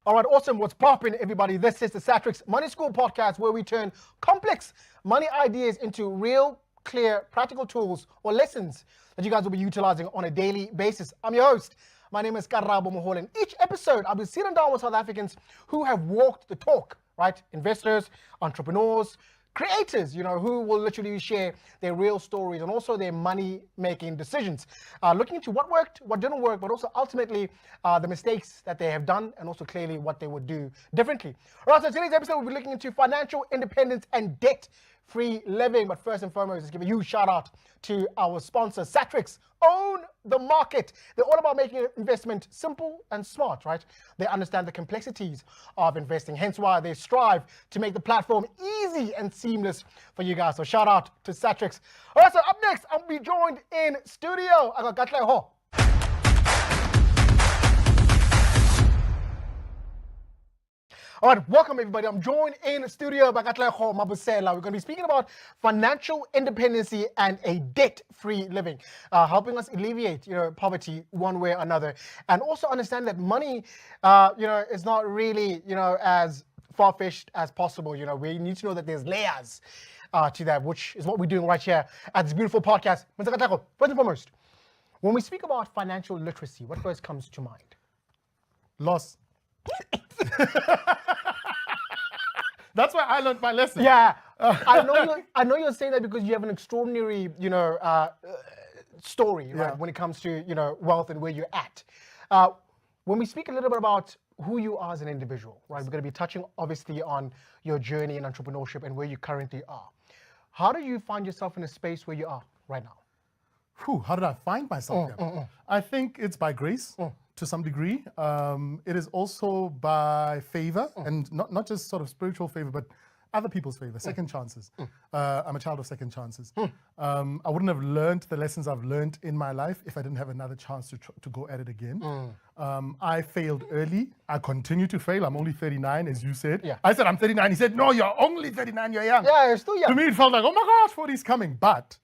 All right, awesome. What's poppin', everybody? This is the Satrix Money School podcast where we turn complex money ideas into real, clear, practical tools or lessons that you guys will be utilizing on a daily basis. I'm your host. My name is Karabo. And each episode, I'll be sitting down with South Africans who have walked the talk, right? Investors, entrepreneurs, creators, who will literally share their real stories and also their money-making decisions, looking into what worked, what didn't work, but also ultimately the mistakes that they have done and also clearly what they would do differently. All right, so today's episode, we'll be looking into financial independence and debt-free living. But first and foremost, let's give a huge shout out to our sponsor, Satrix. Own the market. They're all about making investment simple and smart, right? They understand the complexities of investing, hence why they strive to make the platform easy and seamless for you guys. So shout out to Satrix. All right, so up next, I'll be joined in studio. I got Katleho. All right, welcome everybody. I'm joined in the studio by Katleho, Mabusela. We're going to be speaking about financial independency and a debt-free living, helping us alleviate, poverty one way or another, and also understand that money, is not really, as far-fetched as possible. We need to know that there's layers to that, which is what we're doing right here at this beautiful podcast. Mr. Katleho, first and foremost, when we speak about financial literacy, what first comes to mind? Loss. That's why I learned my lesson. Yeah, I know you're saying that because you have an extraordinary, story, right? Yeah. When it comes to, wealth and where you're at. When we speak a little bit about who you are as an individual, right? We're going to be touching obviously on your journey in entrepreneurship and where you currently are. How do you find yourself in a space where you are right now? How did I find myself here? I think it's by grace to some degree. It is also by favor, and not just sort of spiritual favor, but other people's favor, second chances. I'm a child of second chances. I wouldn't have learned the lessons I've learned in my life if I didn't have another chance to go at it again. I failed early. I continue to fail. I'm only 39, as you said. Yeah. I said I'm 39. He said, no, you're only 39, you're young. Yeah, you're still young. To me, it felt like, oh my gosh, 40 is coming. But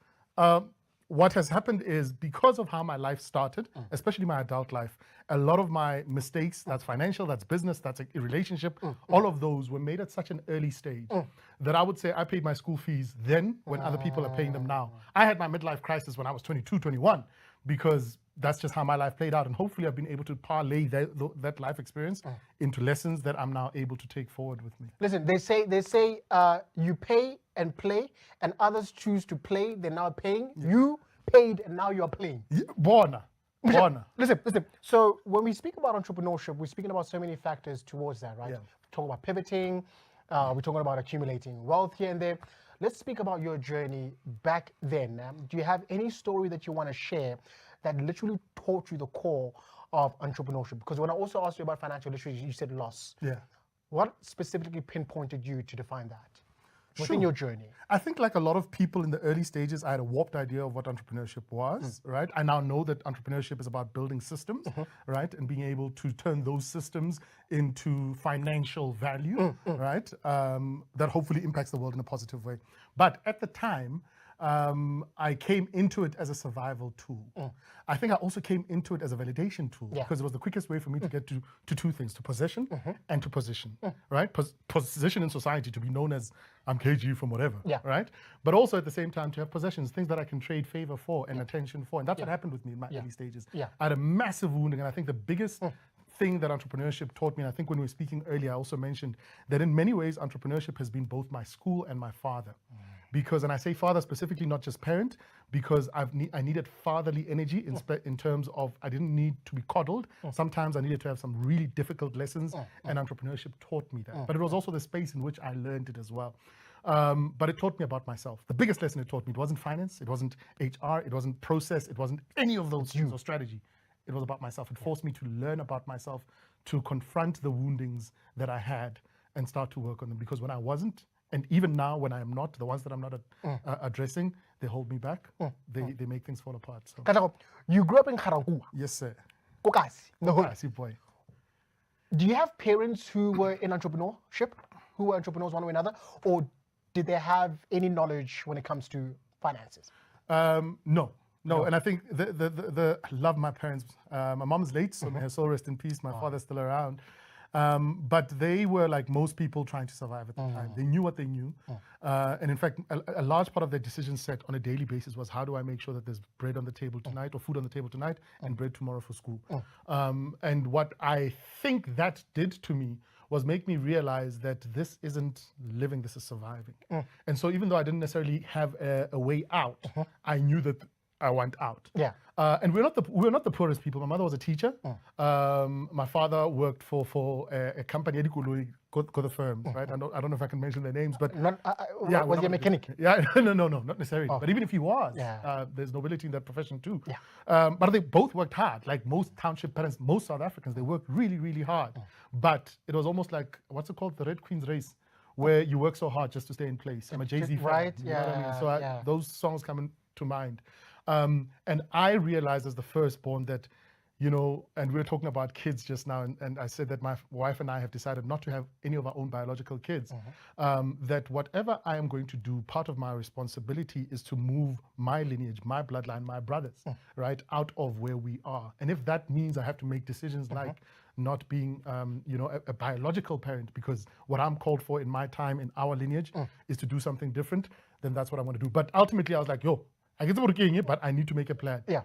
what has happened is because of how my life started, especially my adult life, a lot of my mistakes, that's financial, that's business, that's a relationship, all of those were made at such an early stage that I would say I paid my school fees then when other people are paying them now. I had my midlife crisis when I was 22, 21, because that's just how my life played out. And hopefully I've been able to parlay that life experience into lessons that I'm now able to take forward with me. Listen, they say you pay and play, and others choose to play. They're now paying. You paid, and now you're playing. Yeah, Bona. Listen. So when we speak about entrepreneurship, we're speaking about so many factors towards that, right? Yeah. We're talking about pivoting. We're talking about accumulating wealth here and there. Let's speak about your journey back then. Do you have any story that you want to share that literally taught you the core of entrepreneurship? Because when I also asked you about financial literacy, you said loss. Yeah. What specifically pinpointed you to define that within your journey? I think like a lot of people in the early stages, I had a warped idea of what entrepreneurship was, right? I now know that entrepreneurship is about building systems, right? And being able to turn those systems into financial value, right? That hopefully impacts the world in a positive way. But at the time, I came into it as a survival tool. I think I also came into it as a validation tool because it was the quickest way for me to get to two things, to possession and to position, right? Position in society, to be known as I'm KG from whatever, right? But also at the same time to have possessions, things that I can trade favor for and attention for. And that's what happened with me in my early stages. I had a massive wounding, and I think the biggest thing that entrepreneurship taught me, and I think when we were speaking earlier, I also mentioned that in many ways, entrepreneurship has been both my school and my father. Because, and I say father specifically, not just parent, because I needed fatherly energy in terms of I didn't need to be coddled. Sometimes I needed to have some really difficult lessons, and entrepreneurship taught me that. But it was also the space in which I learned it as well. But it taught me about myself. The biggest lesson it taught me, it wasn't finance, it wasn't HR, it wasn't process, it wasn't any of those things or strategy. It was about myself. It forced me to learn about myself, to confront the woundings that I had and start to work on them. Because when I wasn't, and even now when I am not, the ones that I'm not addressing, they hold me back. They make things fall apart. So. Katleho, you grew up in Karabo. Yes, sir. Kokasi. Yes, boy. Do you have parents who were in entrepreneurship, who were entrepreneurs one way or another, or did they have any knowledge when it comes to finances? No, and I think I love my parents. My mom's late, so may her soul rest in peace. My father's still around. But they were like most people trying to survive at the time. They knew what they knew. And in fact, a large part of their decision set on a daily basis was, how do I make sure that there's bread on the table tonight, or food on the table tonight, and bread tomorrow for school? And what I think that did to me was make me realize that this isn't living, this is surviving. And so even though I didn't necessarily have a way out, I knew that I went out. Yeah. And we're not the poorest people. My mother was a teacher. My father worked for a company, the firms, right? I don't know if I can mention their names, but was he a mechanic? Yeah, no, not necessarily. But even if he was, there's nobility in that profession too. But they both worked hard. Like most township parents, most South Africans, they worked really, really hard. But it was almost like, what's it called, the Red Queen's race, where you work so hard just to stay in place. I'm a Jay-Z fan. Right, You know what I mean? So those songs come to mind. And I realized as the firstborn that, and we were talking about kids just now, and I said that my wife and I have decided not to have any of our own biological kids, that whatever I am going to do, part of my responsibility is to move my lineage, my bloodline, my brothers, right, out of where we are. And if that means I have to make decisions like not being, a biological parent, because what I'm called for in my time, in our lineage, is to do something different, then that's what I want to do. But ultimately, I was like, I get working it, but I need to make a plan. Yeah.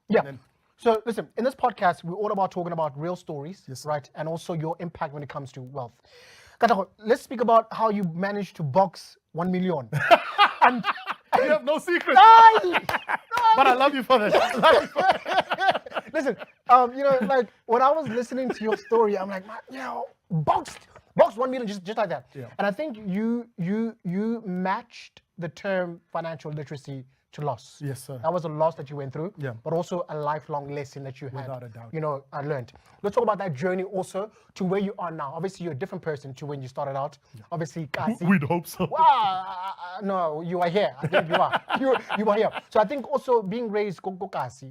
Yeah. So listen, in this podcast, we're all about talking about real stories, right? And also your impact when it comes to wealth. Katleho, let's speak about how you managed to box 1 million. And you have no secret. But I love you for that. Listen, like when I was listening to your story, I'm like, boxed 1 million just like that. Yeah. And I think you matched the term financial literacy to loss. Yes, sir. That was a loss that you went through, but also a lifelong lesson that you had, without a doubt, I learned. Let's talk about that journey also to where you are now. Obviously, you're a different person to when you started out. Obviously, Kasi. We'd hope so. No, you are here. I think you are. You are here. So I think also being raised Kasi,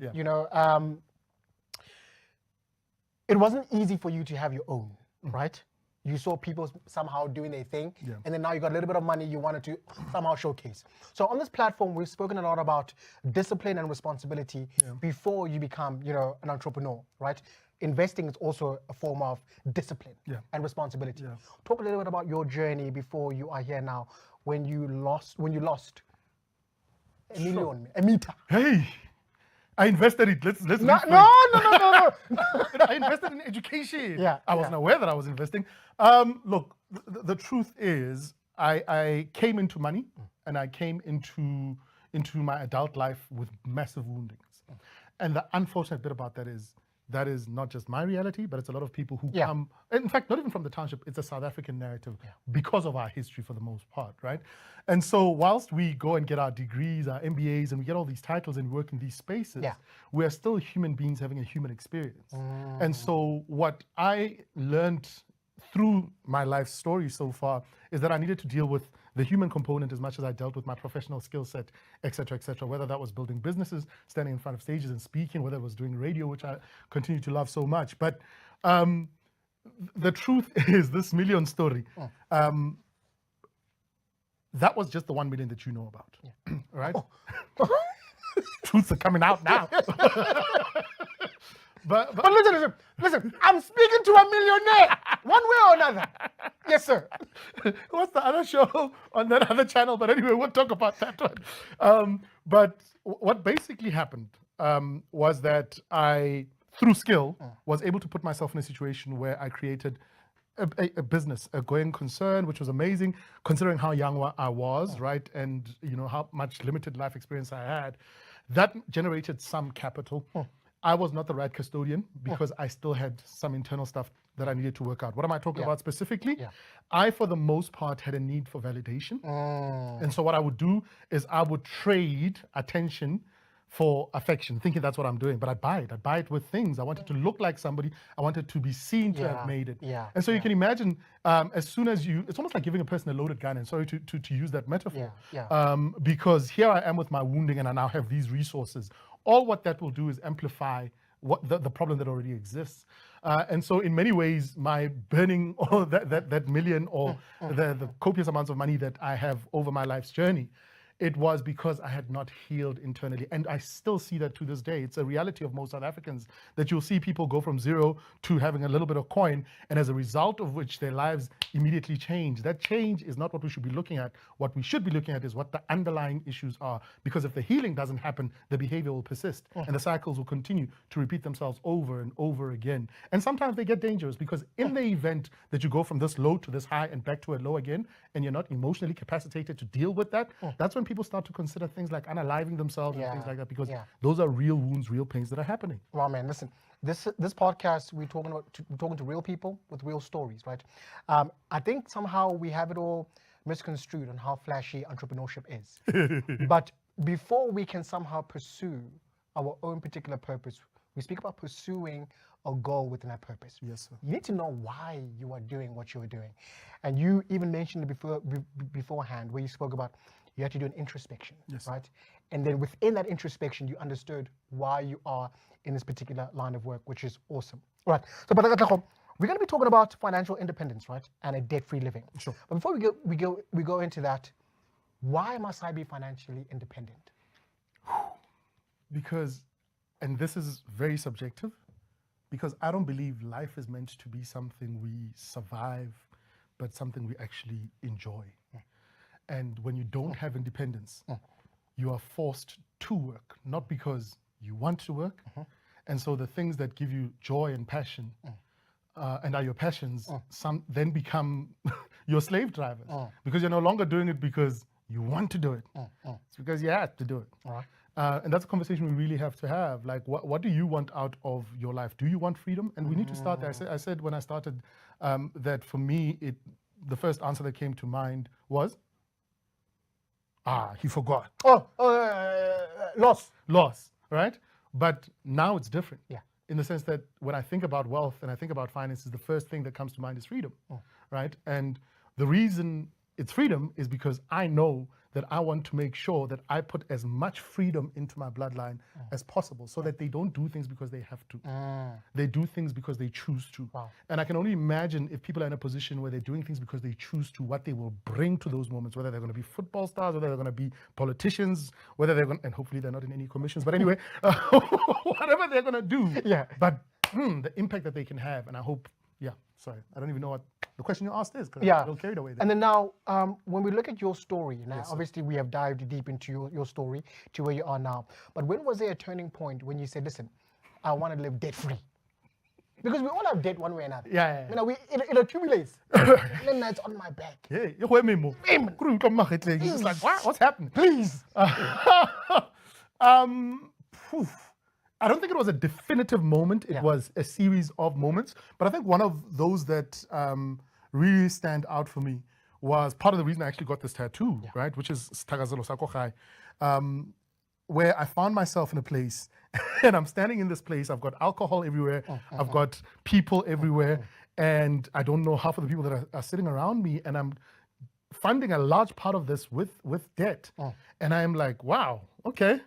it wasn't easy for you to have your own, right? You saw people somehow doing their thing, and then now you got a little bit of money you wanted to somehow showcase. So on this platform, we've spoken a lot about discipline and responsibility before you become, an entrepreneur, right? Investing is also a form of discipline and responsibility. Talk a little bit about your journey before you are here now, when you lost a million, a meter. Hey. I invested it. Let's no. I invested in education. I wasn't aware that I was investing. Look, the truth is, I came into money, and I came into my adult life with massive woundings. And the unfortunate bit about that is not just my reality, but it's a lot of people who come, in fact, not even from the township, it's a South African narrative because of our history for the most part, right? And so whilst we go and get our degrees, our MBAs, and we get all these titles and work in these spaces, we are still human beings having a human experience. And so what I learned through my life story so far is that I needed to deal with the human component as much as I dealt with my professional skill set, et cetera, whether that was building businesses, standing in front of stages and speaking, whether it was doing radio, which I continue to love so much. But the truth is, this million story, that was just the 1 million that you know about, right? Truths are coming out now. But listen, I'm speaking to a millionaire, one way or another. Yes, sir. What's the other show on that other channel? But anyway, we'll talk about that one. But what basically happened was that I, through skill, was able to put myself in a situation where I created a business, a going concern, which was amazing, considering how young I was, right? And how much limited life experience I had. That generated some capital. I was not the right custodian because I still had some internal stuff that I needed to work out. What am I talking about specifically? I, for the most part, had a need for validation. And so what I would do is I would trade attention for affection, thinking that's what I'm doing. But I'd buy it. I'd buy it with things. I wanted to look like somebody. I wanted to be seen to have made it. And so you can imagine, as soon as it's almost like giving a person a loaded gun, and sorry to use that metaphor. Because here I am with my wounding, and I now have these resources. All what that will do is amplify what the problem that already exists. And so in many ways, my burning or that million or the copious amounts of money that I have over my life's journey it was because I had not healed internally. And I still see that to this day. It's a reality of most South Africans that you'll see people go from zero to having a little bit of coin, and as a result of which their lives immediately change. That change is not what we should be looking at. What we should be looking at is what the underlying issues are. Because if the healing doesn't happen, the behavior will persist and the cycles will continue to repeat themselves over and over again. And sometimes they get dangerous because in the event that you go from this low to this high and back to a low again, and you're not emotionally capacitated to deal with that, that's when people start to consider things like unaliving themselves and things like that, because those are real wounds, real pains that are happening. Well, man, listen, this podcast, we're talking to real people with real stories, right? I think somehow we have it all misconstrued on how flashy entrepreneurship is. But before we can somehow pursue our own particular purpose, we speak about pursuing a goal within that purpose. Yes, sir. You need to know why you are doing what you are doing. And you even mentioned it beforehand, where you spoke about you had to do an introspection, right? And then within that introspection, you understood why you are in this particular line of work, which is awesome. Right. So, but we're going to be talking about financial independence, right? And a debt-free living. Sure. But before we go into that, why must I be financially independent? Because, and this is very subjective, because I don't believe life is meant to be something we survive, but something we actually enjoy. And when you don't have independence, you are forced to work, not because you want to work. And so the things that give you joy and passion and are your passions, some then become your slave drivers, because you're no longer doing it because you want to do it. It's because you have to do it. And that's a conversation we really have to have. Like, what do you want out of your life? Do you want freedom? And we need to start there. I said when I started that for me, the first answer that came to mind was, he forgot. Loss, right? But now it's different. In the sense that when I think about wealth and I think about finances, the first thing that comes to mind is freedom, right? And the reason it's freedom is because I know that I want to make sure that I put as much freedom into my bloodline as possible, so that they don't do things because they have to. They do things because they choose to. And I can only imagine if people are in a position where they're doing things because they choose to, what they will bring to those moments, whether they're going to be football stars, whether they're going to be politicians, whether they're going to, and hopefully they're not in any commissions, but anyway, whatever they're going to do. But the impact that they can have, and I hope, sorry, I don't even know what the question you asked is, because I got carried away there. And then now, when we look at your story, now obviously we have dived deep into your story to where you are now. But when was there a turning point when you said, listen, I want to live debt-free? Because we all have debt one way or another. You know, it accumulates. And then that's on my back. It's like, what's happening? Please. I don't think it was a definitive moment. It was a series of moments. But I think one of those that really stand out for me was part of the reason I actually got this tattoo, right? Which is Stakazelo Sakochai, where I found myself in a place, and I'm standing in this place. I've got alcohol everywhere. I've got people everywhere. And I don't know half of the people that are sitting around me. And I'm funding a large part of this with debt. And I'm like, wow, okay.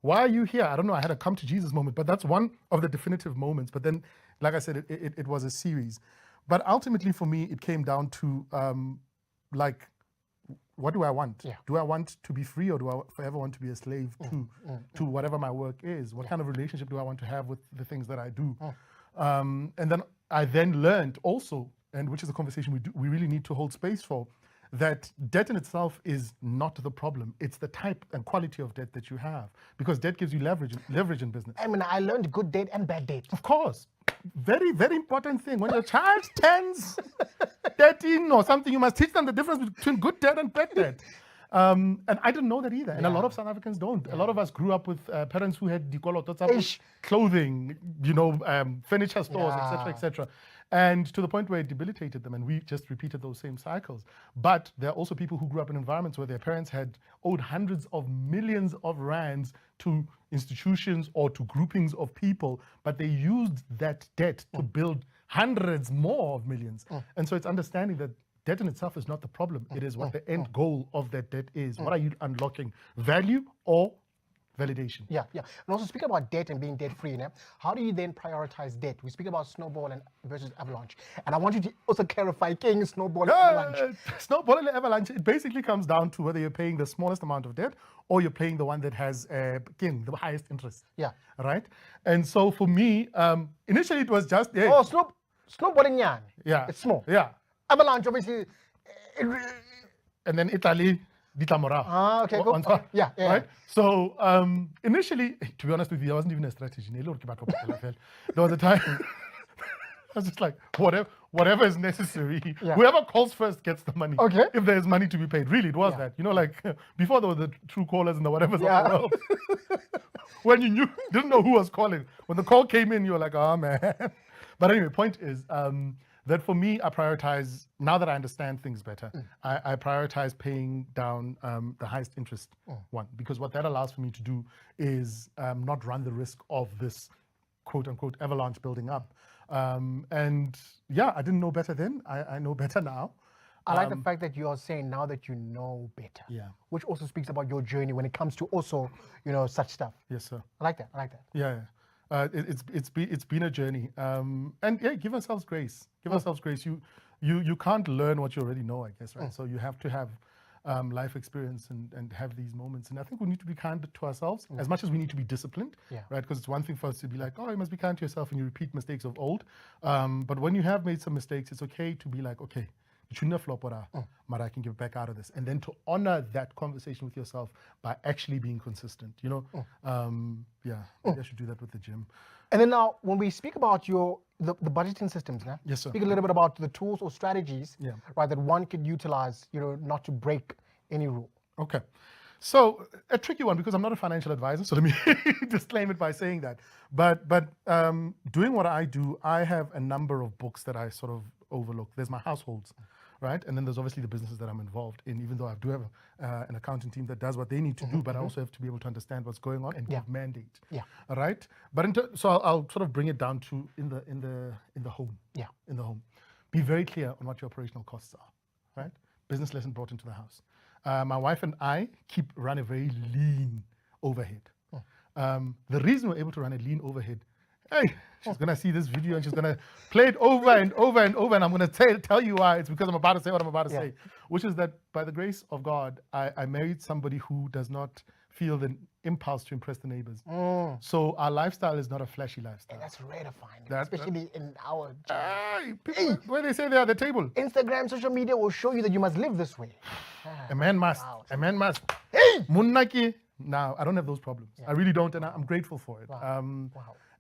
Why are you here? I don't know. I had a come to Jesus moment, but that's one of the definitive moments. But then, like I said, it was a series. But ultimately for me, it came down to like, what do I want? Do I want to be free, or do I forever want to be a slave to whatever my work is? What kind of relationship do I want to have with the things that I do? And then I learned also, and which is a conversation we really need to hold space for, that debt in itself is not the problem. It's the type and quality of debt that you have, because debt gives you leverage in business. I mean, I learned good debt and bad debt. Of course. Very, very important thing. When your child turns 13 or something, you must teach them the difference between good debt and bad debt. And I didn't know that either. And a lot of South Africans don't. A lot of us grew up with parents who had clothing, furniture stores, etc., etc. And to the point where it debilitated them, and we just repeated those same cycles. But there are also people who grew up in environments where their parents had owed hundreds of millions of rands to institutions or to groupings of people, but they used that debt to build hundreds more of millions. And so it's understanding that debt in itself is not the problem. It is what the end goal of that debt is. What are you unlocking? Value or validation. Yeah, yeah. And also speaking about debt and being debt free, how do you then prioritize debt? We speak about snowball and versus avalanche. And I want you to also clarify king, snowball, and avalanche. Snowball and avalanche, it basically comes down to whether you're paying the smallest amount of debt or you're paying the one that has king, the highest interest. Yeah. Right? And so for me, initially it was just Oh, snowballing, yeah. It's small. Yeah. Avalanche, obviously. And then Italy, Ditamora. Ah, okay, cool. Okay. Yeah, yeah. Right? So initially, to be honest with you, there wasn't even a strategy. There was a time I was just like, whatever is necessary. Yeah. Whoever calls first gets the money. Okay. If there's money to be paid. Really, it was that. You know, like before there were the true callers and the whatevers of the world. When you didn't know who was calling. When the call came in, you were like, oh man. But anyway, point is, that for me, I prioritize, now that I understand things better, I prioritize paying down the highest interest one, because what that allows for me to do is not run the risk of this quote unquote avalanche building up. And yeah, I didn't know better then. I know better now. I like the fact that you are saying now that you know better. Yeah. Which also speaks about your journey when it comes to also, such stuff. Yes, sir. I like that. Yeah. It's been a journey, and yeah, give ourselves grace. Give ourselves grace. You can't learn what you already know, I guess, right? So you have to have life experience and have these moments. And I think we need to be kind to ourselves as much as we need to be disciplined, right? Because it's one thing for us to be like, oh, you must be kind to yourself and you repeat mistakes of old. But when you have made some mistakes, it's okay to be like, okay, it shouldn't have flopped, but I can get back out of this. And then to honor that conversation with yourself by actually being consistent, yeah, maybe I should do that with the gym. And then now, when we speak about the budgeting systems, Yes, sir. speak a little bit about the tools or strategies, Yeah. right, that one could utilize, not to break any rule. Okay. So a tricky one, because I'm not a financial advisor, so let me disclaim it by saying that. But doing what I do, I have a number of books that I sort of overlook. There's my households, right? And then there's obviously the businesses that I'm involved in, even though I do have an accounting team that does what they need to do, but I also have to be able to understand what's going on and give mandate. Yeah. All right. But so I'll sort of bring it down to in the home. Yeah. In the home. Be very clear on what your operational costs are, right? Business lesson brought into the house. My wife and I run a very lean overhead. The reason we're able to run a lean overhead, she's going to see this video and she's going to play it over and over and over, and I'm going to tell you why. It's because I'm about to say what I'm about to say, which is that by the grace of God, I married somebody who does not feel the impulse to impress the neighbors. So our lifestyle is not a flashy lifestyle. And that's rare to find, especially in our people, where they say they are at the table. Instagram, social media will show you that you must live this way. A man must. Wow. A man must. Hey! Munnaki. Now, I don't have those problems. I really don't, and I'm grateful for it. Wow.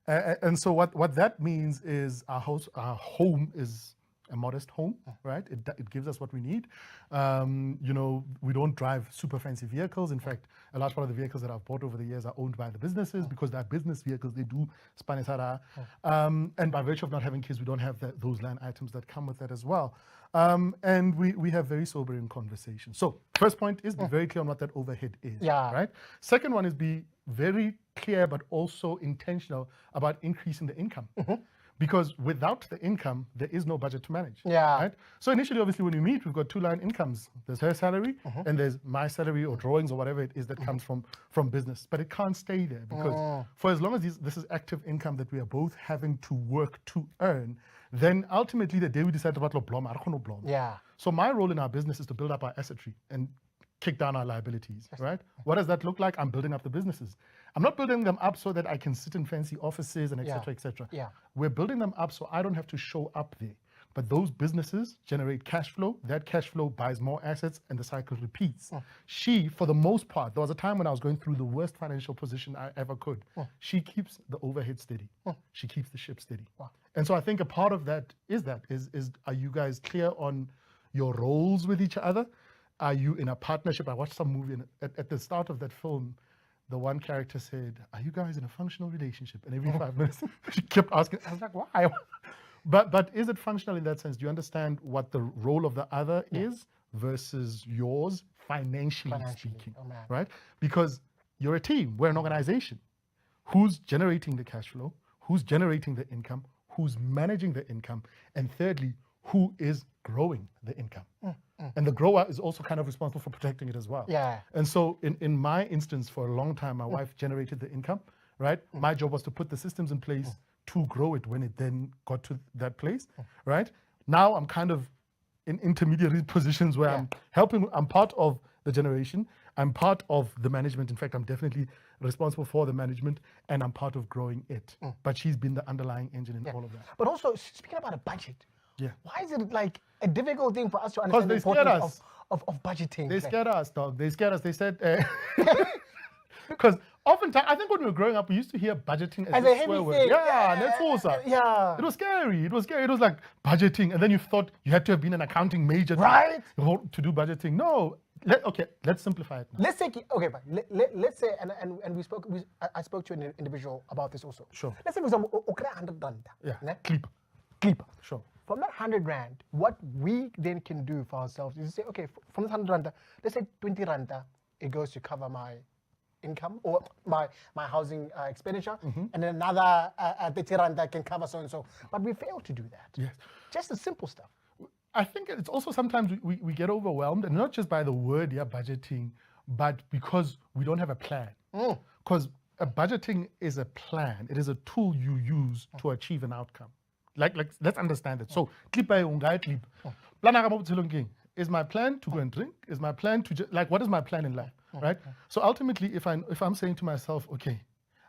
And so what that means is our home is a modest home, right? It gives us what we need. We don't drive super fancy vehicles. In fact, a large part of the vehicles that I've bought over the years are owned by the businesses because they're business vehicles. They do Spanisara. And by virtue of not having kids, we don't have those line items that come with that as well. And we have very sobering conversations. So first point is be very clear on what that overhead is, right? Second one is be very clear but also intentional about increasing the income. Because without the income, there is no budget to manage. Right? So initially, obviously, when we meet, we've got two line incomes. There's her salary and there's my salary or drawings or whatever it is that comes from business. But it can't stay there because for as long as this is active income that we are both having to work to earn, then ultimately the day we decide about blom. So my role in our business is to build up our asset tree and kick down our liabilities, right? What does that look like? I'm building up the businesses. I'm not building them up so that I can sit in fancy offices and et cetera, et cetera. We're building them up so I don't have to show up there. But those businesses generate cash flow. That cash flow buys more assets and the cycle repeats. She, for the most part, there was a time when I was going through the worst financial position I ever could. She keeps the overhead steady. She keeps the ship steady. And so I think a part of that is are you guys clear on your roles with each other? Are you in a partnership? I watched some movie and at the start of that film, the one character said, are you guys in a functional relationship? And every 5 minutes, she kept asking. I was like, why? But is it functional in that sense? Do you understand what the role of the other is versus yours financially speaking, right? Because you're a team. We're an organization. Who's generating the cash flow? Who's generating the income? Who's managing the income? And thirdly, who is growing the income. And the grower is also kind of responsible for protecting it as well. Yeah. And so in my instance, for a long time, my wife generated the income, right? My job was to put the systems in place to grow it when it then got to that place, right? Now I'm kind of in intermediary positions where I'm helping, I'm part of the generation, I'm part of the management. In fact, I'm definitely responsible for the management and I'm part of growing it. But she's been the underlying engine in all of that. But also, speaking about a budget, Yeah. why is it like a difficult thing for us to understand the they scared importance us. of budgeting? They scared us, dog. They scared us. They said, because oftentimes, I think when we were growing up, we used to hear budgeting as a a heavy swear word. thing. Yeah, netforsa. Yeah. It was scary. It was scary. It was like budgeting. And then you thought you had to have been an accounting major Right. to do budgeting. No. Okay, let's simplify it now. Let's take it, okay, but let's say, and I spoke to an individual about this also. Sure. Let's say, for example, 100 rand. Yeah, ne? clip. Sure. From that 100 rand, what we then can do for ourselves is to say, okay, from this 100 rand, let's say 20 rand, it goes to cover my income or my housing expenditure, and then another 30 rand can cover so and so. But we fail to do that. Yes. Just the simple stuff. I think it's also sometimes we get overwhelmed, and not just by the word, budgeting, but because we don't have a plan. Because budgeting is a plan. It is a tool you use to achieve an outcome. Like let's understand it. So, is my plan to go and drink? Is my plan to what is my plan in life, right? So ultimately, if I'm saying to myself, okay,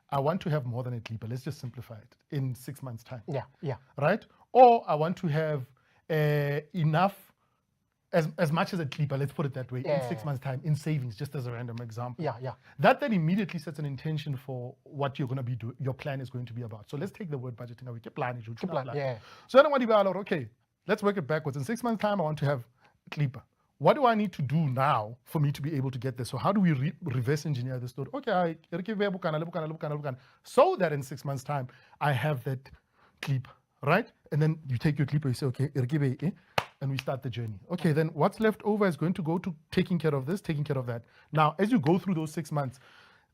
I want to have more than a clipper, let's just simplify it in 6 months' time. Yeah. Right? Or I want to have enough, as much as a clipper, let's put it that way, in 6 months' time, in savings, just as a random example. Yeah. That then immediately sets an intention for what you're going to be doing, your plan is going to be about. So let's take the word budgeting away. Plan. Yeah. So then I want to be like, okay, let's work it backwards. In 6 months' time, I want to have a clipper. What do I need to do now for me to be able to get this? So how do we reverse engineer this thought? Okay, so that in 6 months' time, I have that clipper, right? And then you take your clipper, you say, okay, and we start the journey. Okay, then what's left over is going to go to taking care of this, taking care of that. Now, as you go through those 6 months,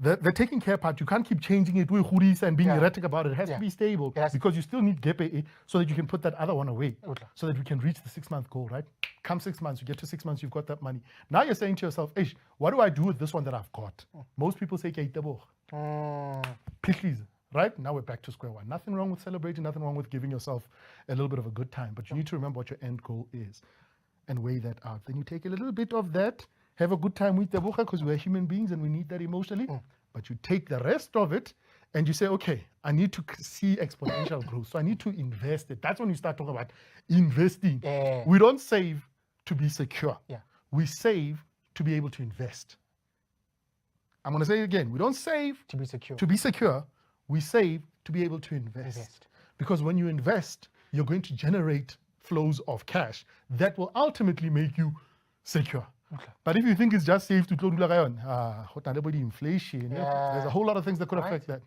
the taking care part, you can't keep changing it and being erratic about it. It has to be stable because you still need GPE so that you can put that other one away so that we can reach the 6 month goal, right? Come 6 months, you get to 6 months, you've got that money. Now you're saying to yourself, Ish, what do I do with this one that I've got? Most people say, please. Right? Now we're back to square one. Nothing wrong with celebrating, nothing wrong with giving yourself a little bit of a good time, but you need to remember what your end goal is and weigh that out. Then you take a little bit of that, have a good time with the bocha because we're human beings and we need that emotionally, but you take the rest of it and you say, okay, I need to see exponential growth. So I need to invest it. That's when you start talking about investing. We don't save to be secure. We save to be able to invest. I'm going to say it again. We don't save to be secure. We save to be able to invest. Because when you invest, you're going to generate flows of cash that will ultimately make you secure. But if you think it's just safe to do inflation, there's a whole lot of things that could affect that.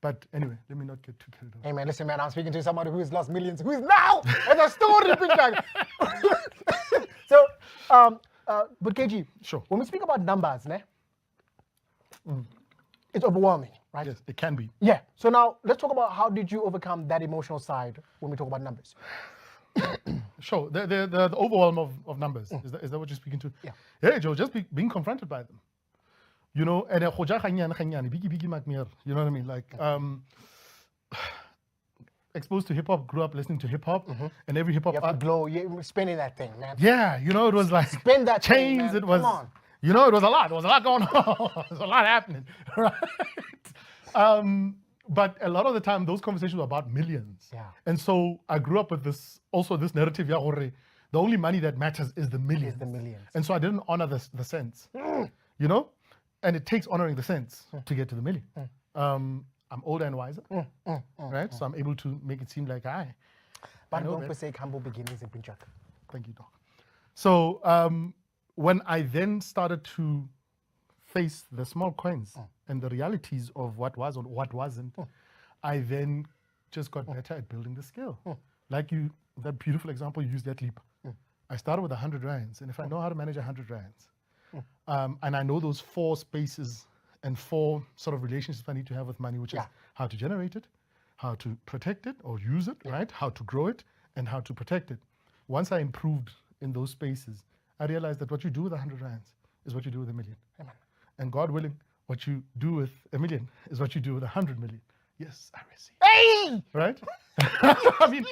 But anyway, let me not get too carried away. Hey man, listen man, I'm speaking to somebody who's lost millions, who is now at a story. So, but KG, sure. When we speak about numbers, it's overwhelming, right? Yes, it can be. Yeah. So now let's talk about how did you overcome that emotional side when we talk about numbers? Sure. The overwhelm of numbers. Is that what you're speaking to? Yeah. Hey, Joe, just being confronted by them. You know, and you know what I mean? Like, exposed to hip hop, grew up listening to hip hop, and every hip hop. You have to glow, you're spinning that thing, man. Yeah, you know, it was like spin that chains. Thing, man. It was. Come on. You know, it was a lot. There was a lot going on. There's a lot happening, right? But a lot of the time, those conversations were about millions. Yeah. And so I grew up with this narrative, the only money that matters is the millions. And so I didn't honor the cents, you know? And it takes honoring the cents to get to the million. I'm older and wiser, right? So I'm able to make it seem like But don't forsake humble beginnings in Pinchak. Thank you, Doc. So when I then started to face the small coins and the realities of what was or what wasn't, I then just got better at building the skill. Like that beautiful example you used, that leap. I started with 100 rands, and if I know how to manage 100 rands, and I know those 4 spaces and 4 sort of relationships I need to have with money, which is how to generate it, how to protect it or use it, right? How to grow it, and how to protect it. once I improved in those spaces, I realized that what you do with 100 rands is what you do with 1 million. Amen. And God willing, what you do with 1 million is what you do with 100 million. Yes, I receive. Hey! Right? I mean,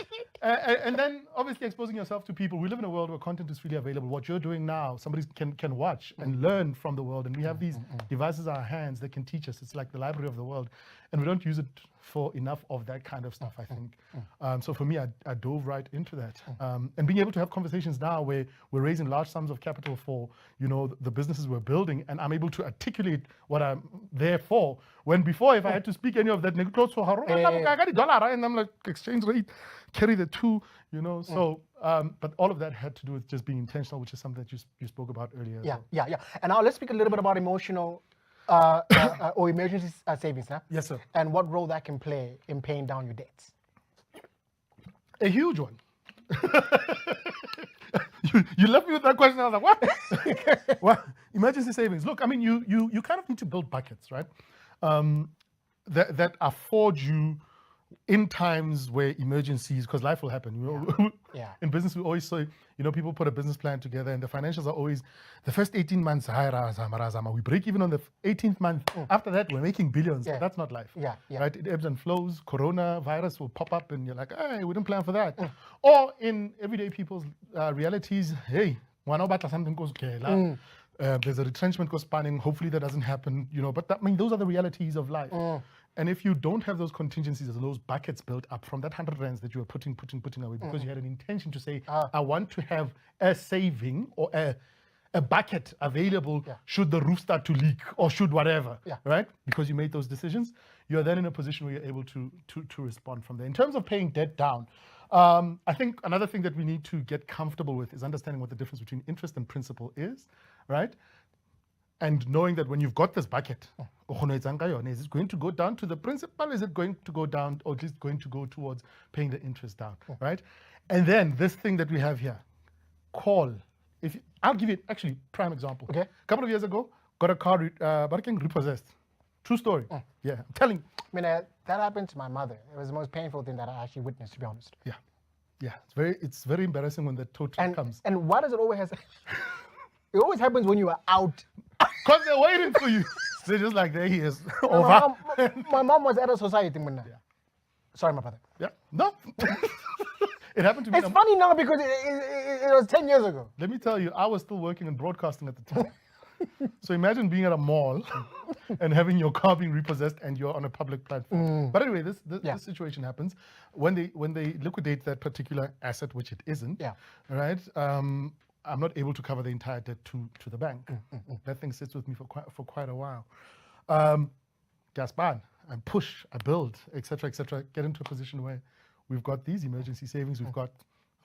and then obviously exposing yourself to people. We live in a world where content is freely available. What you're doing now, somebody can watch and learn from the world. And we have these devices in our hands that can teach us. It's like the library of the world. And we don't use it for enough of that kind of stuff, I think. So for me, I dove right into that. And being able to have conversations now where we're raising large sums of capital for, the businesses we're building, and I'm able to articulate what I'm there for. When before, if I had to speak any of that, and I'm like, exchange rate, carry the two, So, but all of that had to do with just being intentional, which is something that you spoke about earlier. Yeah. And now let's speak a little bit about emotional or emergency savings, huh? Yes, sir. And what role that can play in paying down your debts. A huge one. you left me with that question. I was like, what? What? Emergency savings. Look, I mean, you kind of need to build buckets, right? That afford you in times where emergencies, because life will happen. Yeah. In business, we always say, people put a business plan together, and the financials are always the first 18 months. We break even on the 18th month. After that, we're making billions. But that's not life. Yeah. Right? It ebbs and flows. Coronavirus will pop up, and you're like, hey, we didn't plan for that. Or in everyday people's realities, hey, something goes okay. There's a retrenchment goes spanning. Hopefully that doesn't happen. But those are the realities of life. And if you don't have those contingencies, those buckets built up from that 100 rands that you were putting away because you had an intention to say, I want to have a saving or a bucket available should the roof start to leak or should whatever, right? Because you made those decisions, you're then in a position where you're able to respond from there. In terms of paying debt down, I think another thing that we need to get comfortable with is understanding what the difference between interest and principal is, right? And knowing that when you've got this bucket, is it going to go down to the principal? Is it going to go down or just going to go towards paying the interest down, right? And then this thing that we have here, call. I'll give you actually prime example. Okay. A couple of years ago, got a car repossessed. True story. Yeah, I'm telling you. I mean, that happened to my mother. It was the most painful thing that I actually witnessed, to be honest. Yeah. It's very embarrassing when the total comes. And why does it always happen? It always happens when you are out. Because they're waiting for you. They're just like, there he is. My mom was at a society. Sorry, my brother. Yeah. No. It happened to me. It's funny now because it was 10 years ago. Let me tell you, I was still working in broadcasting at the time. So imagine being at a mall and having your car being repossessed and you're on a public platform. But anyway, this situation happens. When they liquidate that particular asset, which it isn't, right? I'm not able to cover the entire debt to the bank. That thing sits with me for quite a while. Gaspard, I push, I build, etc., get into a position where we've got these emergency savings, we've got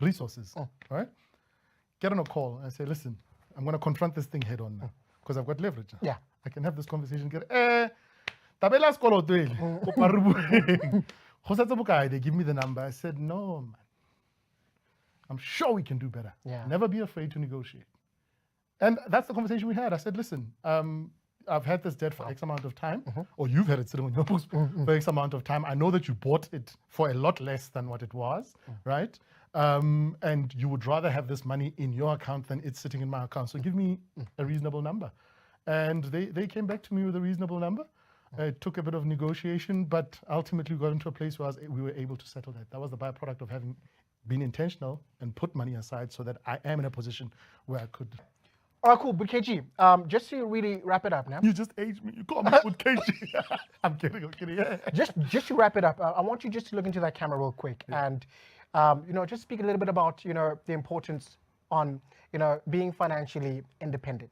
resources, right? Get on a call and say, listen, I'm going to confront this thing head on now because I've got leverage. Yeah. I can have this conversation. They give me the number. I said, no, man. I'm sure we can do better. Never be afraid to negotiate. And that's the conversation we had. I said, listen, I've had this debt for X amount of time, or you've had it sitting on your books for X amount of time. I know that you bought it for a lot less than what it was, right? And you would rather have this money in your account than it's sitting in my account. So give me a reasonable number. And they came back to me with a reasonable number. It took a bit of negotiation, but ultimately we got into a place where we were able to settle that. That was the byproduct of having been intentional and put money aside so that I am in a position where I could. All right, cool. But KG, just to really wrap it up now. You just aged me. You call me with KG. I'm kidding. Yeah. Just to wrap it up, I want you just to look into that camera real quick and, just speak a little bit about, the importance on, being financially independent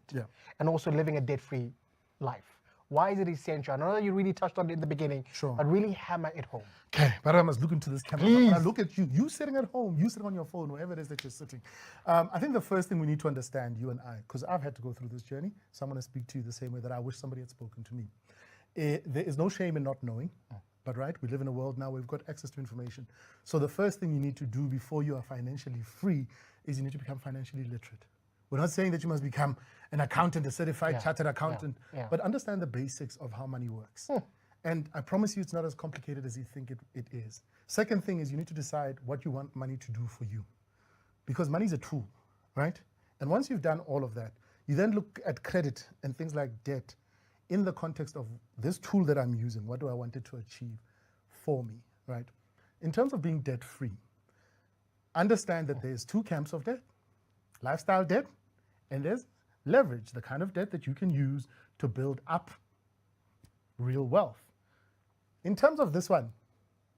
and also living a debt-free life. Why is it essential? I know that you really touched on it in the beginning, but really hammer it home. Okay, but I must look into this camera. Please. When I look at you sitting at home, you sitting on your phone, wherever it is that you're sitting. I think the first thing we need to understand, you and I, because I've had to go through this journey, so I'm going to speak to you the same way that I wish somebody had spoken to me. There is no shame in not knowing, but right, we live in a world now where we've got access to information. So the first thing you need to do before you are financially free is you need to become financially literate. We're not saying that you must become an accountant, a certified chartered accountant, but understand the basics of how money works. And I promise you it's not as complicated as you think it is. Second thing is you need to decide what you want money to do for you. because money is a tool, right? And once you've done all of that, you then look at credit and things like debt in the context of this tool that I'm using. What do I want it to achieve for me, right? In terms of being debt-free, understand that there's two camps of debt: lifestyle debt, and there's leverage, the kind of debt that you can use to build up real wealth. In terms of this one,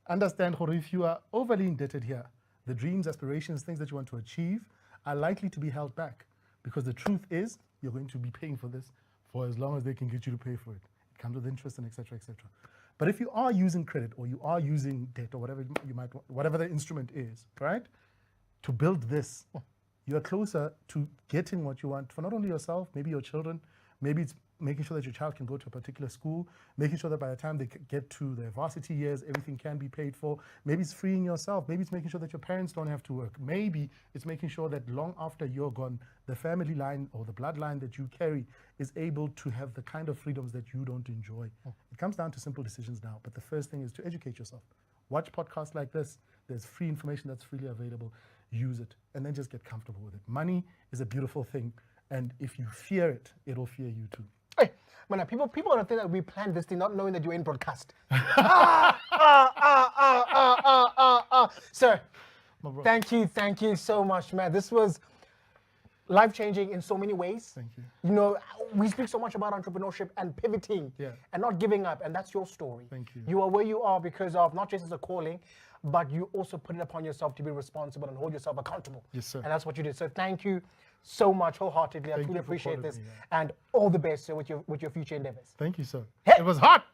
understand that if you are overly indebted here, the dreams, aspirations, things that you want to achieve are likely to be held back, because the truth is you're going to be paying for this for as long as they can get you to pay for it. It comes with interest and et cetera, et cetera. But if you are using credit, or you are using debt, or whatever you might, whatever the instrument is, right, to build this, you're closer to getting what you want for not only yourself, maybe your children. Maybe it's making sure that your child can go to a particular school, making sure that by the time they get to their varsity years, everything can be paid for. Maybe it's freeing yourself. Maybe it's making sure that your parents don't have to work. Maybe it's making sure that long after you're gone, the family line or the bloodline that you carry is able to have the kind of freedoms that you don't enjoy. It comes down to simple decisions now, but the first thing is to educate yourself. Watch podcasts like this. There's free information that's freely available. Use it, and then just get comfortable with it. Money is a beautiful thing, and if you fear it, it'll fear you too. Hey, man, people don't think that we planned this thing, not knowing that you're in broadcast. Sir, thank you so much, man. This was life-changing in so many ways. Thank you. You know, we speak so much about entrepreneurship and pivoting and not giving up, and that's your story. Thank you. You are where you are because of not just as a calling, but you also put it upon yourself to be responsible and hold yourself accountable. Yes, sir. And that's what you did. So thank you so much wholeheartedly. I truly appreciate this. And all the best, sir, with your future endeavors. Thank you, sir. Hey. It was hot.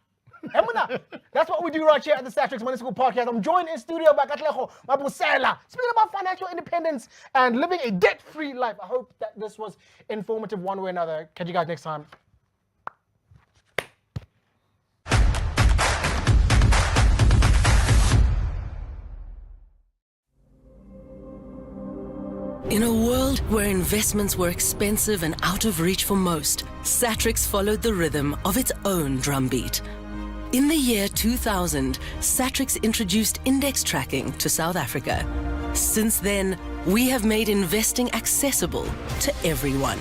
Emuna, that's what we do right here at the Satrix Money School Podcast. I'm joined in studio by Katleho, Mabusela, speaking about financial independence and living a debt-free life. I hope that this was informative one way or another. Catch you guys next time. In a world where investments were expensive and out of reach for most, Satrix followed the rhythm of its own drumbeat. In the year 2000, Satrix introduced index tracking to South Africa. Since then, we have made investing accessible to everyone.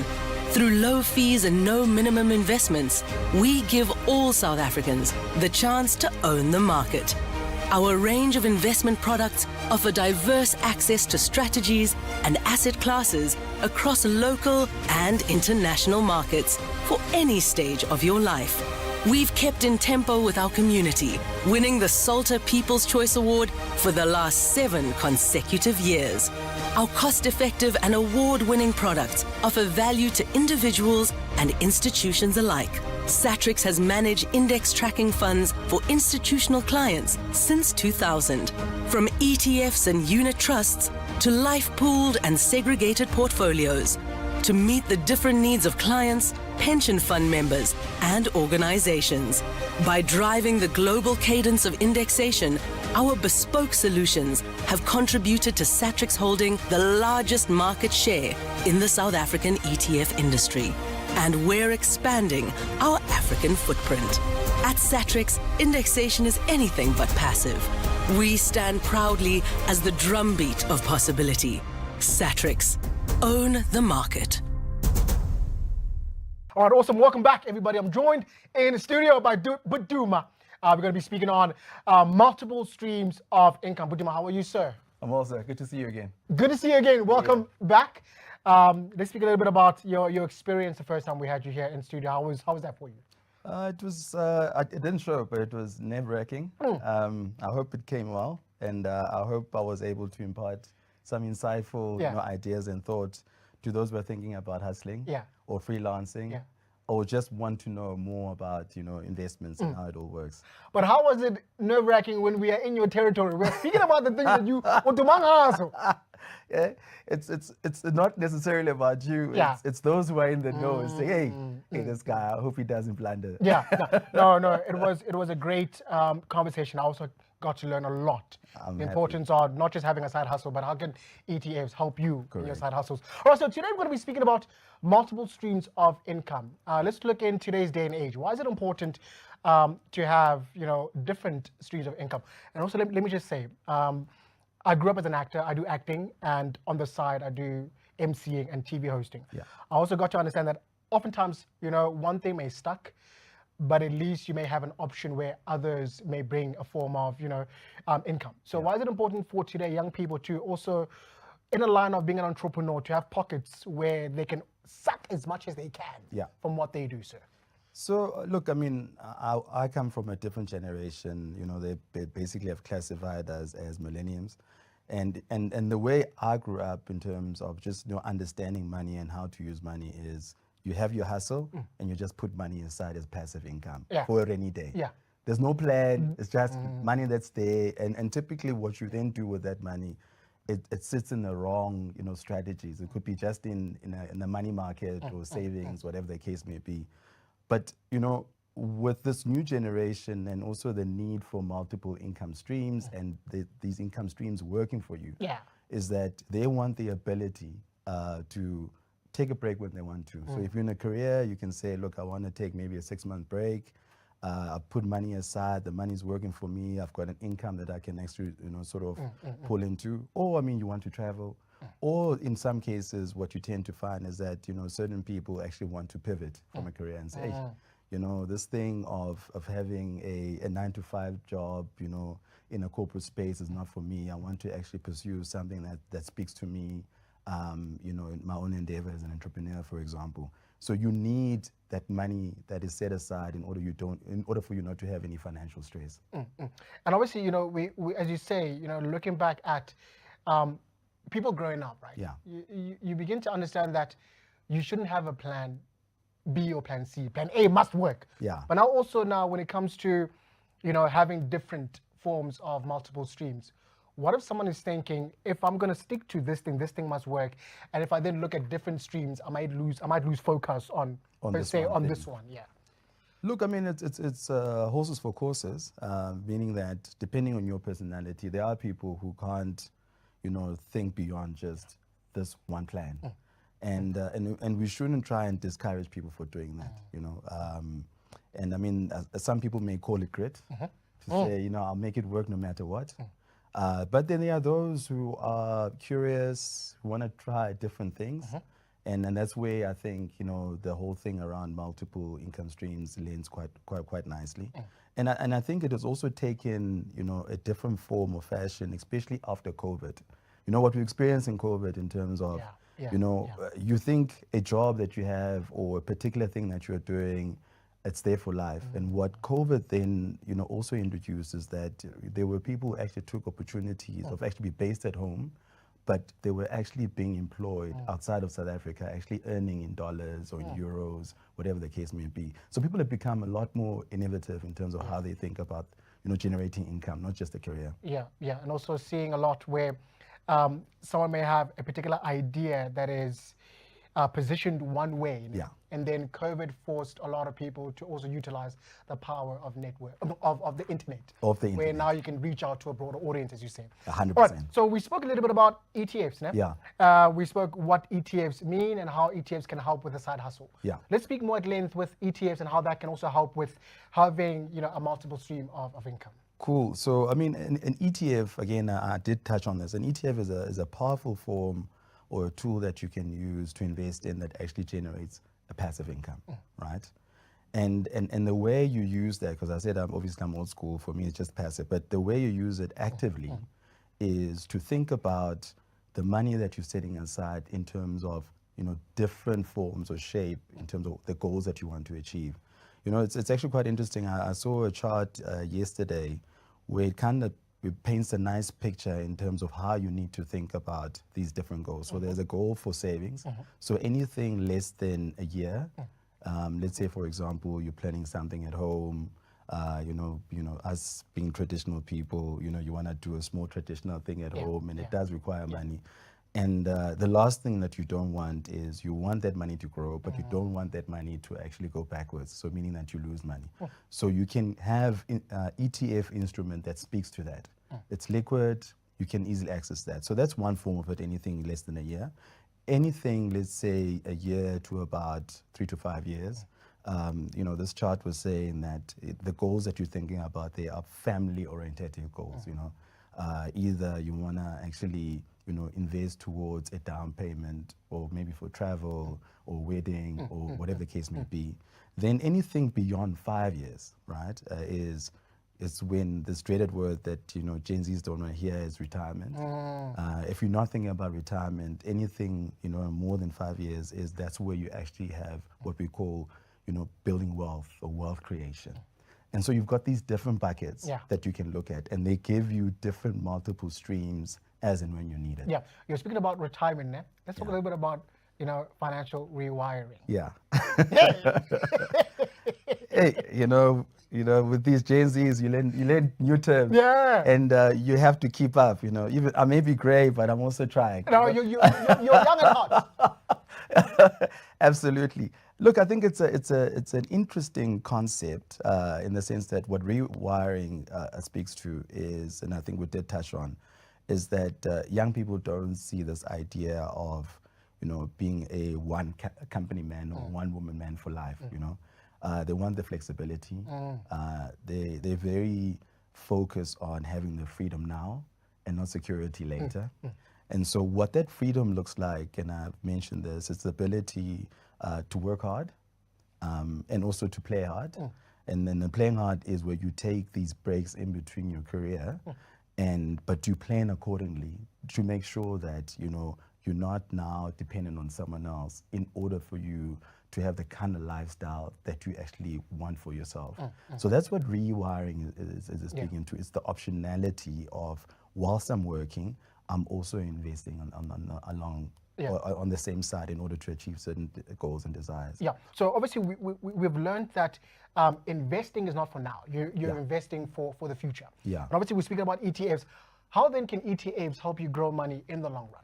Through low fees and no minimum investments, we give all South Africans the chance to own the market. Our range of investment products offer diverse access to strategies and asset classes across local and international markets for any stage of your life. We've kept in tempo with our community, winning the Salter People's Choice Award for the last 7 consecutive years. Our cost-effective and award-winning products offer value to individuals and institutions alike. Satrix has managed index tracking funds for institutional clients since 2000. From ETFs and unit trusts to life-pooled and segregated portfolios, to meet the different needs of clients, pension fund members, and organizations. By driving the global cadence of indexation, our bespoke solutions have contributed to Satrix holding the largest market share in the South African ETF industry. And we're expanding our African footprint. At Satrix, indexation is anything but passive. We stand proudly as the drumbeat of possibility. Satrix. Own the market. All right, awesome. Welcome back, everybody. I'm joined in the studio by Duma. We're going to be speaking on multiple streams of income. Duma, how are you, sir? I'm well, sir. Good to see you again. Good to see you again. Welcome back. Let's speak a little bit about your experience the first time we had you here in studio. How was that for you? It didn't show, but it was nerve-wracking. I hope it came well, and I hope I was able to impart some insightful ideas and thoughts to those who are thinking about hustling or freelancing or just want to know more about investments and how it all works. But how was it nerve-wracking when we are in your territory? We're speaking about the things that you want to Yeah, it's not necessarily about you. Yeah. It's those who are in the know and say, hey, this guy, I hope he doesn't blunder. Yeah, no, it was a great conversation. I also got to learn a lot. The importance of not just having a side hustle, but how can ETFs help you in your side hustles. All right, so today we're going to be speaking about multiple streams of income. Let's look in today's day and age. Why is it important to have different streams of income? And also, let me just say, I grew up as an actor. I do acting, and on the side, I do MCing and TV hosting. Yeah. I also got to understand that oftentimes, one thing may stuck, but at least you may have an option where others may bring a form of, income. So why is it important for today young people to also, in a line of being an entrepreneur, to have pockets where they can suck as much as they can from what they do, sir? So look, I mean, I come from a different generation. They basically have classified as millenniums, and the way I grew up in terms of just understanding money and how to use money is you have your hustle and you just put money aside as passive income for a rainy day. Yeah. There's no plan. It's just money that's there, and typically what you then do with that money, it sits in the wrong strategies. It could be just in the money market or savings, whatever the case may be. But with this new generation and also the need for multiple income streams and these income streams working for you, is that they want the ability to take a break when they want to. So if you're in a career, you can say, look, I want to take maybe a 6-month break. I put money aside. The money's working for me. I've got an income that I can actually, sort of pull into. Or, I mean, you want to travel. Or in some cases, what you tend to find is that, certain people actually want to pivot from a career and say, hey, this thing of having a 9-to-5 job, in a corporate space is not for me. I want to actually pursue something that speaks to me, in my own endeavor as an entrepreneur, for example. So you need that money that is set aside in order for you not to have any financial stress. And obviously, we as you say, looking back at people growing up, right? Yeah. You begin to understand that you shouldn't have a plan B or plan C. Plan A must work. Yeah. But now when it comes to, having different forms of multiple streams, what if someone is thinking, if I'm going to stick to this thing must work, and if I then look at different streams, I might lose focus on this one. Yeah. Look, I mean, it's horses for courses, meaning that depending on your personality, there are people who can't, think beyond just this one plan, and we shouldn't try and discourage people for doing that, and I mean, some people may call it grit to say, I'll make it work no matter what. But then there are those who are curious, who want to try different things. And that's where I think, the whole thing around multiple income streams lands quite nicely. And I think it has also taken, a different form of fashion, especially after COVID. What we experienced in COVID in terms of, you think a job that you have or a particular thing that you're doing, it's there for life. And what COVID then, also introduced is that there were people who actually took opportunities of actually be based at home, but they were actually being employed outside of South Africa, actually earning in dollars or in euros, whatever the case may be. So people have become a lot more innovative in terms of how they think about, generating income, not just a career. Yeah. And also seeing a lot where someone may have a particular idea that is positioned one way, and then COVID forced a lot of people to also utilize the power of network of the internet. Where now you can reach out to a broader audience, as you say. 100%. All right, so we spoke a little bit about ETFs, né? Yeah. We spoke what ETFs mean and how ETFs can help with a side hustle. Yeah. Let's speak more at length with ETFs and how that can also help with having a multiple stream of income. Cool. So I mean, an ETF, again, I did touch on this. An ETF is a powerful form or a tool that you can use to invest in that actually generates a passive income, right? And the way you use that, because I said I'm old school, for me it's just passive, but the way you use it actively is to think about the money that you're setting aside in terms of, different forms or shape in terms of the goals that you want to achieve. It's actually quite interesting. I saw a chart yesterday where it paints a nice picture in terms of how you need to think about these different goals. So there's a goal for savings. So anything less than a year, let's say, for example, you're planning something at home, us being traditional people, you want to do a small traditional thing at home, and it does require money. And the last thing that you don't want is you want that money to grow, but you don't want that money to actually go backwards, so meaning that you lose money. So you can have an ETF instrument that speaks to that. It's liquid, you can easily access that. So that's one form of it, anything less than a year. Anything, let's say, a year to about 3 to 5 years. This chart was saying that the goals that you're thinking about, they are family-oriented goals, Either you want to actually, invest towards a down payment, or maybe for travel or wedding or whatever the case may be. Then anything beyond 5 years, right, is when this dreaded word that Gen Zs don't want to hear is retirement. If you're not thinking about retirement, anything more than 5 years that's where you actually have what we call building wealth or wealth creation. And so you've got these different buckets that you can look at, and they give you different multiple streams as and when you need it. Yeah, you're speaking about retirement now. Let's talk a little bit about financial rewiring. Yeah. Hey, with these Gen Zs, you learn new terms. Yeah. And you have to keep up. Even I may be gray, but I'm also trying. No, you're young and hot. Absolutely. Look, I think it's an interesting concept in the sense that what rewiring speaks to is, and I think we did touch on, is that young people don't see this idea of being a one company man or one woman man for life. They want the flexibility. They're very focused on having the freedom now and not security later. And so what that freedom looks like, and I've mentioned this, it's the ability to work hard and also to play hard. And then the playing hard is where you take these breaks in between your career, but you plan accordingly to make sure that you're not now dependent on someone else in order for you to have the kind of lifestyle that you actually want for yourself. So that's what rewiring is speaking to. It's the optionality of, whilst I'm working, I'm also investing on the same side in order to achieve certain goals and desires. Yeah. So obviously we've learned that investing is not for now. You're investing for the future. Yeah. And obviously we're speaking about ETFs. How then can ETFs help you grow money in the long run?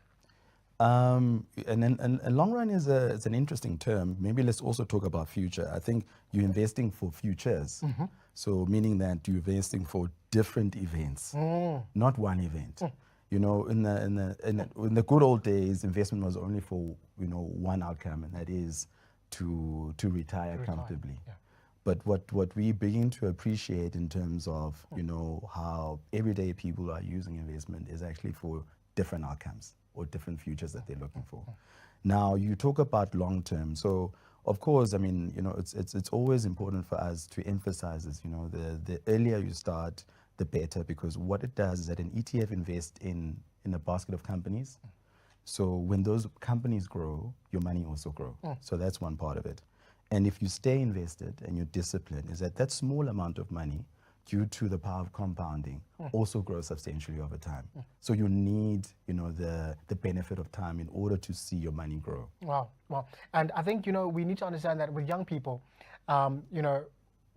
And long run is an interesting term. Maybe let's also talk about future. I think you're investing for futures. So meaning that you're investing for different events, not one event. In the good old days, investment was only for one outcome, and that is to retire comfortably. Yeah. But what we begin to appreciate in terms of how everyday people are using investment is actually for different outcomes or different futures that they're looking for. Now you talk about long term. So of course, I mean, it's always important for us to emphasize this. The earlier you start, the better, because what it does is that an ETF invests in a basket of companies. So when those companies grow, your money also grows. So that's one part of it. And if you stay invested and you're disciplined, is that small amount of money, due to the power of compounding, also grows substantially over time. So you need, the benefit of time in order to see your money grow. Wow. And I think, we need to understand that with young people,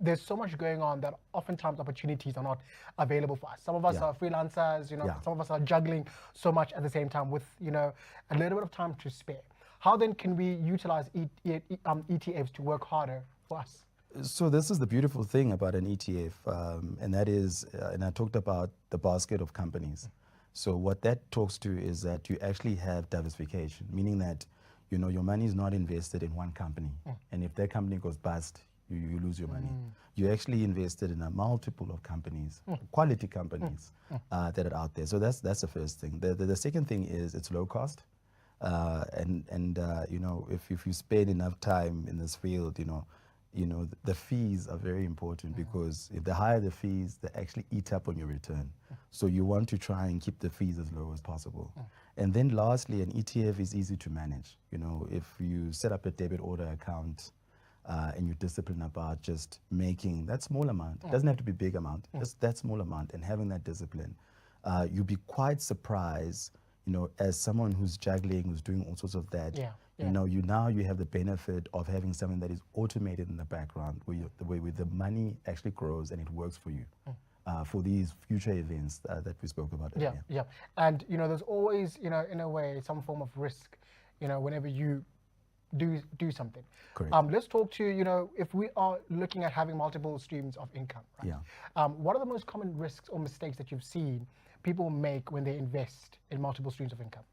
there's so much going on that oftentimes opportunities are not available for us. Some of us are freelancers, some of us are juggling so much at the same time with, a little bit of time to spare. How then can we utilize ETFs to work harder for us? So this is the beautiful thing about an ETF, and that is, and I talked about the basket of companies. So what that talks to is that you actually have diversification, meaning that, your money is not invested in one company. And if that company goes bust, you lose your money. You actually invested in a multiple of companies, quality companies that are out there. So that's the first thing. The second thing is it's low cost. If you spend enough time in this field, the fees are very important, because if the higher the fees, they actually eat up on your return. So you want to try and keep the fees as low as possible. And then lastly, an ETF is easy to manage. If you set up a debit order account and you're disciplined about just making that small amount, it doesn't have to be a big amount, just that small amount, and having that discipline, you'll be quite surprised, as someone who's juggling, who's doing all sorts of that, you have the benefit of having something that is automated in the background, where the money actually grows and it works for you for these future events that we spoke about earlier. Yeah. And there's always in a way some form of risk whenever you do something. Correct. Let's talk to if we are looking at having multiple streams of income, right? What are the most common risks or mistakes that you've seen people make when they invest in multiple streams of income?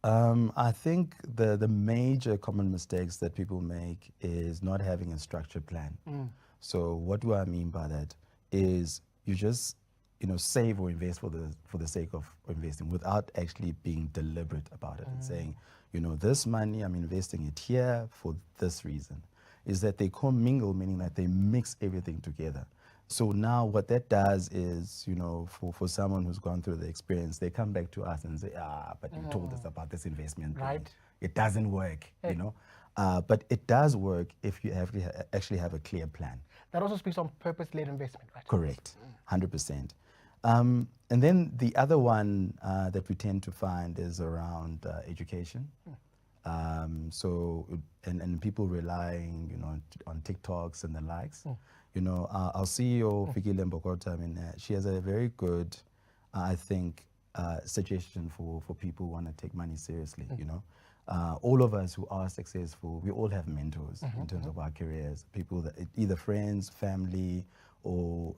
I think the major common mistakes that people make is not having a structured plan. So what do I mean by that is you just save or invest for the sake of investing without actually being deliberate about it and saying, this money I'm investing it here for this reason. Is that they commingle, meaning that they mix everything together. So now what that does is, for someone who's gone through the experience, they come back to us and say, but you told us about this investment. Right. It doesn't work, but it does work if you actually have a clear plan. That also speaks on purpose-led investment, right? Correct, 100%. And then the other one that we tend to find is around education. So people relying, on TikToks and the likes. Our CEO, Fikile Mbokota, she has a very good, I think, suggestion for people who want to take money seriously. All of us who are successful, we all have mentors in terms of our careers. People that either friends, family, or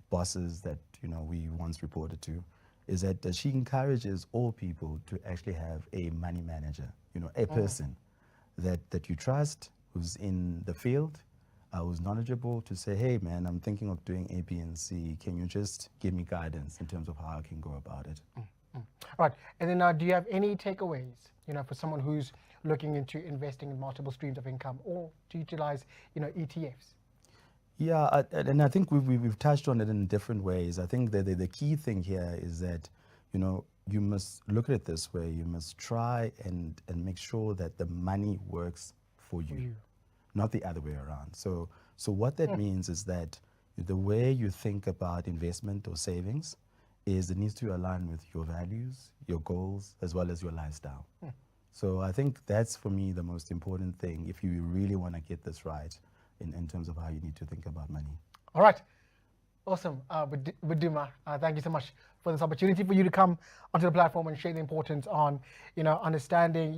bosses that we once reported to. Is that she encourages all people to actually have a money manager, a person that you trust, who's in the field, who's knowledgeable, to say, hey man, I'm thinking of doing A, B, and C. Can you just give me guidance in terms of how I can go about it? All right, and then do you have any takeaways, for someone who's looking into investing in multiple streams of income or to utilize, ETFs? Yeah, and I think we've touched on it in different ways. I think that the key thing here is that, you must look at it this way. You must try and make sure that the money works for you, not the other way around. So what that means is that the way you think about investment or savings is it needs to align with your values, your goals, as well as your lifestyle. So I think that's, for me, the most important thing if you really want to get this right in terms of how you need to think about money. All right. Awesome. Duma, thank you so much for this opportunity for you to come onto the platform and share the importance on, understanding,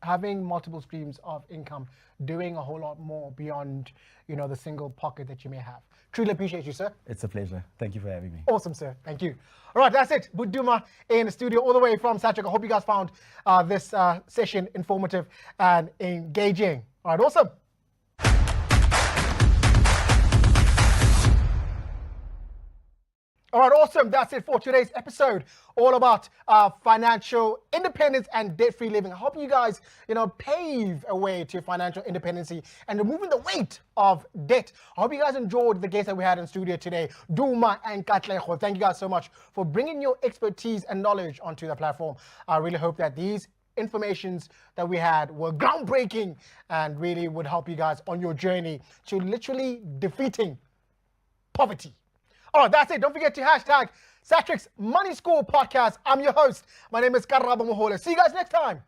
having multiple streams of income, doing a whole lot more beyond, the single pocket that you may have. Truly appreciate you, sir. It's a pleasure. Thank you for having me. Awesome, sir. Thank you. All right, that's it. Duma in the studio all the way from Satrix. I hope you guys found this session informative and engaging. All right, awesome. All right, awesome. That's it for today's episode, all about financial independence and debt-free living. I hope you guys, pave a way to financial independency and removing the weight of debt. I hope you guys enjoyed the guests that we had in studio today, Duma and Katleho. Thank you guys so much for bringing your expertise and knowledge onto the platform. I really hope that these informations that we had were groundbreaking and really would help you guys on your journey to literally defeating poverty. All right, that's it. Don't forget to hashtag Satrix Money School Podcast. I'm your host. My name is Karabo. See you guys next time.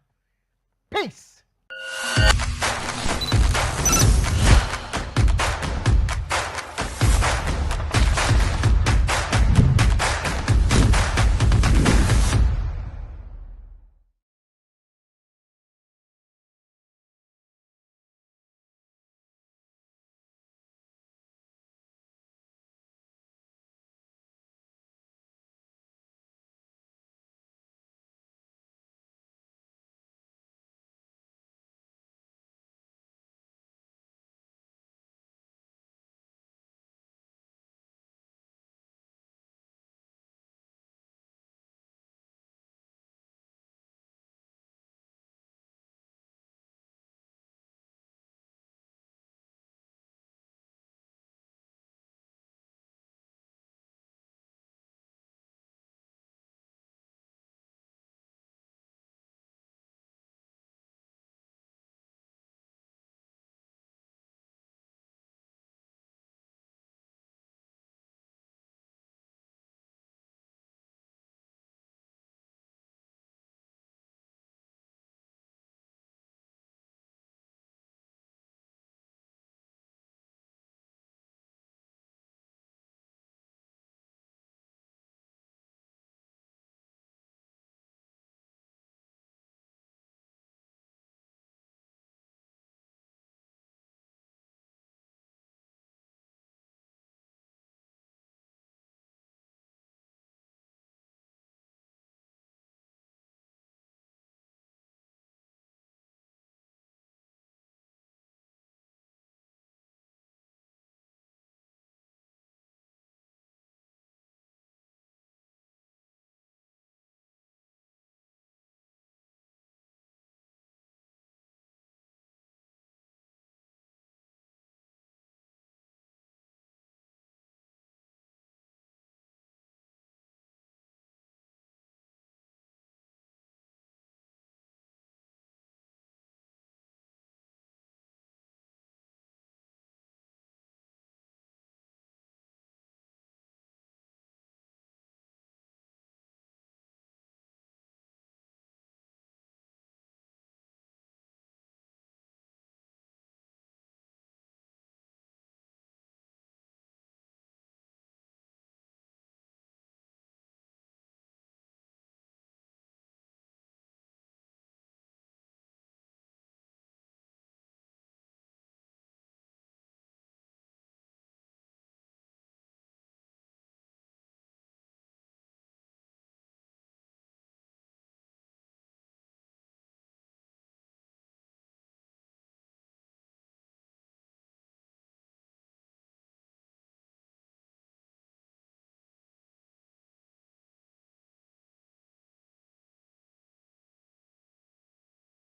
Peace.